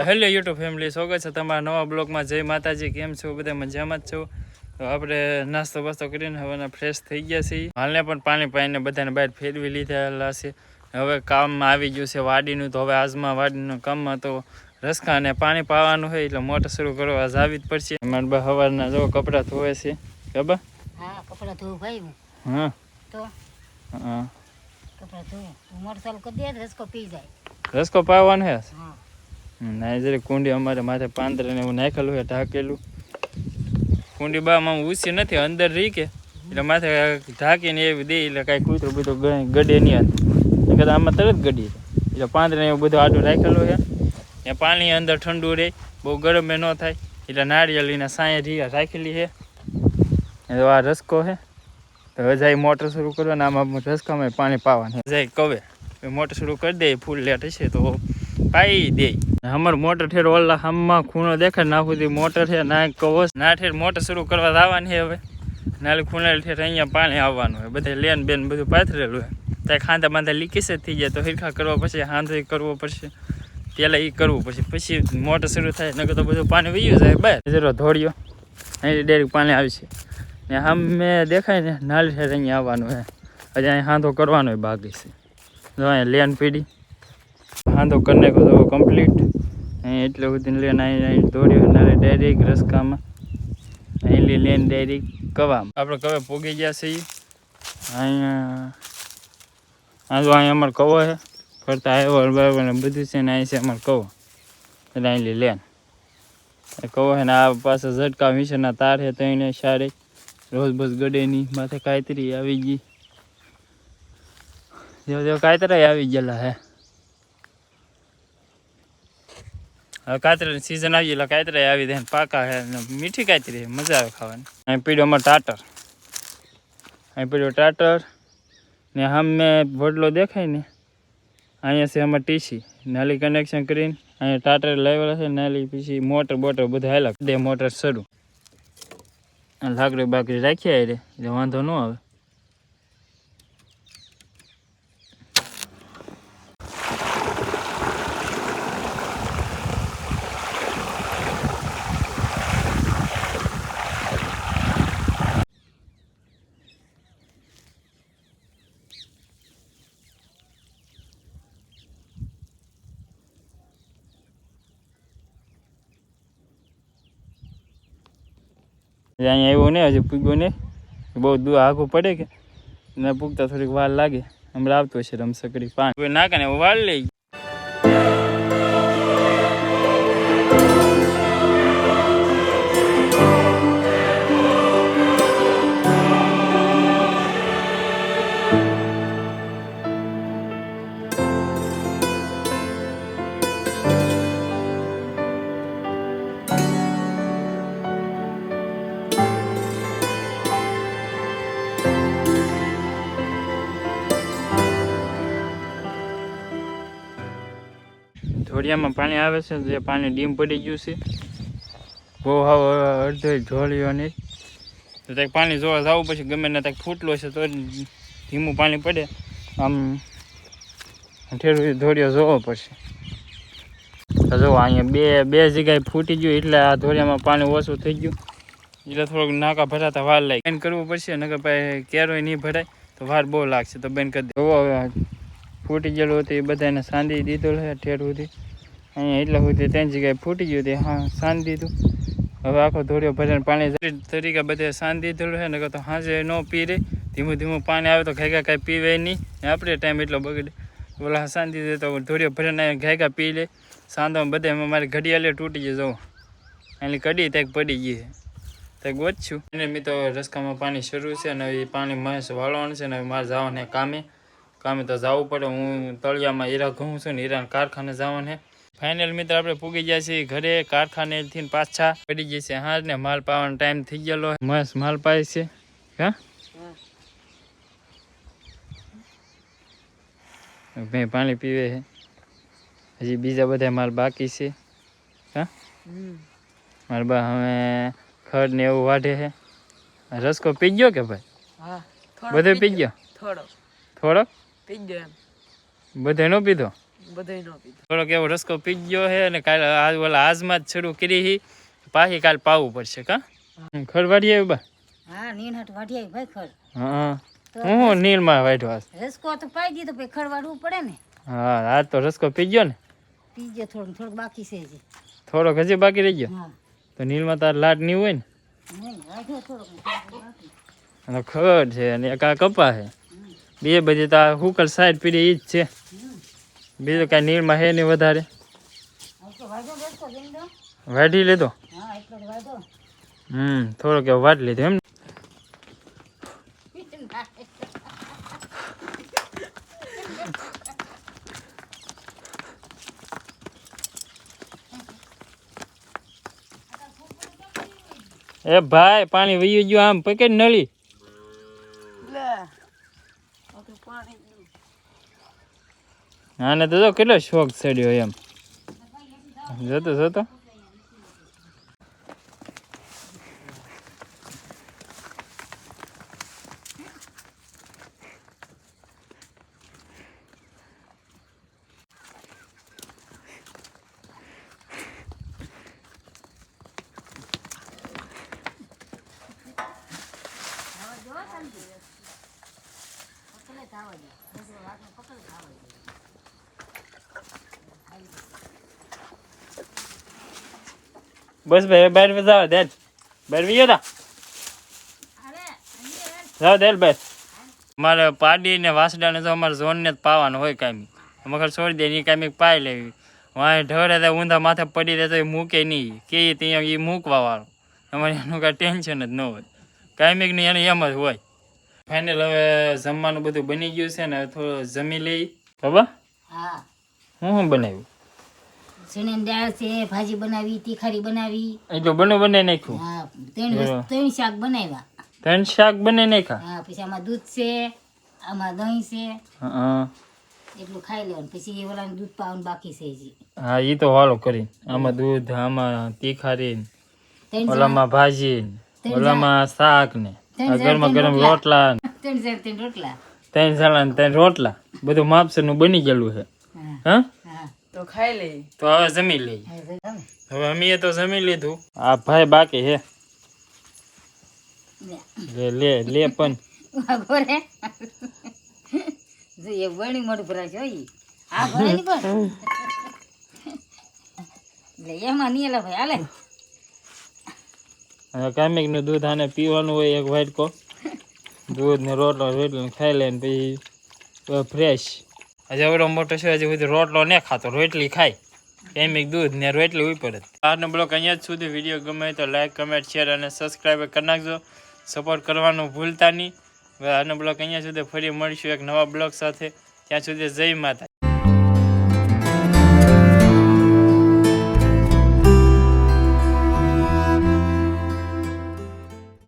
Hello YouTube family, સ્વાગત છે તમારા નવા બ્લોગમાં. જય માતાજી, કેમ છો બધા? મજામાં જ છો? તો આપણે નાસ્તો બાસ્તો કરીને હવે ફ્રેશ થઈ ગયા છીએ. હાલને પણ પાણી પાઈને બધાને બહાર ફેરવી લીધેલા છે. હવે કામમાં આવી ગયું છે વાડીનું. તો હવે આજમાં વાડીનું કામમાં તો રસકા અને પાણી પાવાનું હોય એટલે મોટર શરૂ કરવા આજ આવી જ પડશે. મારા બા સવારના જો કપડાં ધોવે છે. ખબર? હા, કપડાં ધોવું ભાઈ. હા તો હા કપડાં ધોવું મોટર ચાલુ કરી દે, રસકો પી જાય. રસકો પાવાનો હે? હા ના, જરી કુંડી અમારે માથે પાંદરે ને એવું નાખેલું છે, ઢાંકેલું. કુંડી બામાં ઉસી નથી, અંદર રહી કે એટલે માથે ઢાંકીને એવી દે એટલે કાંઈ કૂતરું બધું ગડે નહીં અંદર. કદાચ આમાં તરત ગડી એટલે પાંદરે એવું બધું આડું રાખેલું છે. એ પાણી અંદર ઠંડુ રહે, બહુ ગરમ ન થાય એટલે નારિયેળીના સાંય રાખેલી છે. આ રસકો છે. તો હવે જાય મોટર શરૂ કરવાના. આમાં રસકામાં પાણી પાવાનું જાય કવે મોટર શરૂ કરી દે. ફૂલ લેટ હશે તો પાઈ દે. અમાર મોટર ઠેર ઓલા હામમાં ખૂણો દેખાય ના સુધી મોટર છે ના કવસ ના ઠેર મોટર શરૂ કરવા આવવાની છે. હવે નાલી ખૂણા ઠેર અહીંયા પાણી આવવાનું હોય. બધે લેન બેન બધું પાથરેલું હોય. ત્યાં ખાંધા બાંધા લીકેજ થઈ જાય તો હિરખા કરવા પછી હાંધો કરવો પડશે. પહેલાં એ કરવું પછી મોટર શરૂ થાય નકર તો બધું પાણી વયું જાય બહાર. જરો ધોળિયો અહીં ડાયરેક્ટ પાણી આવશે ને સામે દેખાય ને નાલી ઠેર અહીંયા આવવાનું છે. હજી અહીં હાંધો કરવાનો હોય બાકી છે. જો અહીંયા લેન પીડી હાંધો કરી નાખ્યો તો કમ્પ્લીટ. અહીં એટલે બધી લેન અહીં દોડ્યો નાલે ડાયરેક્ટ રસકામાં. અહીં લેન ડાયરેક્ટ કવામાં. આપણે કવે પોગી ગયા છીએ. અહીંયા જો અહીંયા અમારે કવો છે ફરતા આવ્યો બરાબર ને બધું છે ને અહીં છે અમારે કવો એટલે અહીં લેન કવો છે ને આ પાસે ઝટકા વિશેના તાર છે તો એને સારે રોજ બસ ગડેની માથે કાયતરી આવી ગઈ. જેવો કાયતરા આવી ગયેલા હે. હવે કાતરાની સિઝન આવી એટલે કાતરા આવી દે પાકા છે ને મીઠી કાતરી મજા આવે ખાવાની. અહીં પીડ્યો અમારે ટાટર. અહીં પીડ્યો ટાટર ને સામે વડલો દેખાય ને અહીંયા છે અમારે ટીસી નાલી કનેક્શન કરીને અહીંયા ટાટર લાવેલા છે. નાલી પછી મોટર બોટર બધા હાલા દે. મોટર શરૂ લાકડી બાકડી રાખીએ રે એટલે વાંધો ન આવે. અહીંયા આવ્યો ને હજી પૂગ્યો ને બહુ દૂર આઘું પડે કે એને પૂગતા થોડીક વાર લાગે. હમણાં આવતો હશે રમસકડી પાણી નાખે ને વાર લઈ. ઢોળિયામાં પાણી આવે છે. જે પાણી ડીમ પડી ગયું છે બહુ અડધો ઢોળિયો નહીં તો ત્યાં પાણી જોવા જવું પછી ગમે ને ત્યાં ફૂટલો છે તો ધીમું પાણી પડે આમ ઠેર ધોળિયો જોવો પડશે. તો જો અહીંયા બે જગ્યાએ ફૂટી ગયું એટલે આ ધોળિયામાં પાણી ઓછું થઈ ગયું એટલે થોડુંક નાકા ભરાતા વાર લાગે. બેન કરવું પડશે નકર ભાઈ કેરોય નહીં ભરાય તો વાર બહુ લાગશે. તો બેન કરી દે. હવે ફૂટી ગયેલું હતું એ બધાને સાંધી દીધું છે ઠેર સુધી. અહીંયા એટલા સુધી 3 જગ્યાએ ફૂટી ગયું તે હા સાંધી દીધું. હવે આખો ધોળિયો ભરીને પાણી તરીકે બધે સાંધી દીધેલું છે નકર તો હાજે ન પી રહે. ધીમું ધીમું પાણી આવે તો ઘાયગા કાંઈ પીવે નહીં. આપણે ટાઈમ એટલો બગડે. ઓલા સાંધી દે તો ધોળિયો ભરીને ઘાયગા પી લે. સાંધો બધે મારી ઘડિયાળે તૂટી જાય. જવું એની કડી ત્યાં પડી ગઈ છે ત્યાં ગોતશું. એને મેં તો રસકામાં પાણી શરૂ છે અને એ પાણી મહેશ વાળવાનું છે ને મારે જવાને કામે તો જવું પડે. હું તળિયામાં હીરા ઘઉં છું ને હીરાના કારખાને જવાનું છે. ફાઇનલ મિત્ર આપણે પૂગી ગયા છીએ ઘરે. કારખાનેથી પાછા પડી જાય છે હાજ ને માલ પાવાનો ટાઈમ થઈ ગયેલો. મસ્ત માલ પાય છે. હા ભાઈ પાણી પીવે છે. હજી બીજા બધા માલ બાકી છે. હા મારા બા હવે ખડ ને એવું વાઢે છે. રસકો પી ગયો કે ભાઈ? બધો પી ગયો? થોડોક પી ગયો. બધે નો પીધો? બધાય નો પીધું. થોડોક એવો રસકો પી ગયો છે અને કાલે આજમાં જ શરૂ કરી હી પાછી કાલ પાવું પડશે કા ખરવાડી આવ્યું બા હા નીનહટ વાઢી આવી ભાઈ ખડ હા હું નીલમાં વાઢ્યો રસકો તો પાઈ દીધો પછી ખડવાડવું પડે ને. હા આજ તો રસકો પી ગયો ને પી ગયો થોડુંક બાકી છે હજી. થોડોક હજી બાકી રહી ગયો હા તો નીલમાં તાર લાટ નહીં હોય ને નહીં વાઢ્યો થોડોક બાકી. અને ખડ છે અને એક આ કપા છે બે બધી તો આ હુકર સાઈડ પીડી ઈ જ છે બીજું કાંઈ નીલમાં છે નહીં વધારે તો વાઢ્યો રસકો જઈને દો. વાઢી લીધો હા એટલો જ વાઢો. થોડોક એવો વાઢ લીધો એમ ને એ ભાઈ પાણી વહી ગયું આમ પકડ નળી આને તો જો કેટલો શોખ ચડ્યો એમ જોતો જોતો બસ ભાઈ બહાર જાવ દે બહાર વિયો તા જાવ દે બસ મારે પાડી ને વાસડા ને તો અમારે ઝોન ને જ પાવાનું હોય કાંઈ મગર છોડી દે એ કાંઈ પાઈ લેવી વાંય ઢળે તો ઊંધા માથે પડી રહે તો એ મૂકે નહીં કે ત્યાં એ મૂકવા વાળો અમારે એનું કાંઈ ટેન્શન જ ન હોય કાંઈક નહીં એને એમ જ હોય ફાઇનલ હવે જમવાનું બધું બની ગયું છે ને થોડું જમી લઈ ખબર હા હું બનાવ્યું ચણાની દાળ છે ભાજી બનાવી તીખારી બનાવી એટલું બનાવી નાખ્યું હા ત્રણ શાક બનાવ્યા 3 શાક બનાવી નાખ્યા હા પછી આમાં દૂધ છે આમાં દહીં છે હા એટલું ખાઈ લેવાનું પછી ઓલાને દૂધ પાવાનું બાકી છે હજી હા એ તો વાળો કરી આમાં દૂધ આમાં તીખારી ઓલામાં ભાજી ઓલામાં શાક ને ગરમા ગરમ રોટલા ત્રણ રોટલા 3 સાલા ને 3 રોટલા બધું માપસર નું બની ગયેલું છે હા હા તો ખાઈ લઈ. તો હવે જમી લઈ હવે અમે તો જમી લીધું આ ભાઈ બાકી હે લે લે પણ ઘોરે જોઈએ વણી મોઢું ભરાય છે ઓય આ ભરે ની પણ લે એમાં નહીં લે ભાઈ હાલે કામિક નું દૂધ આને પીવાનું હોય એક વાટકો દૂધ ને રોટલો રોટલો ખાઈ લે ને પછી ફ્રેશ હજી એવડો મોટો છે હજી સુધી રોટલો ને ખાતો રોટલી ખાય કામિક દૂધ ને રોટલી ઉપર જ આજનો બ્લોગ અહીંયા જ સુધી વિડીયો ગમે તો લાઈક કમેન્ટ શેર અને સબસ્ક્રાઈબ કરી નાખજો સપોર્ટ કરવાનું ભૂલતા નહીં હવે આજનો બ્લોગ અહીંયા સુધી ફરી મળીશું એક નવા બ્લોગ સાથે ત્યાં સુધી જય માતા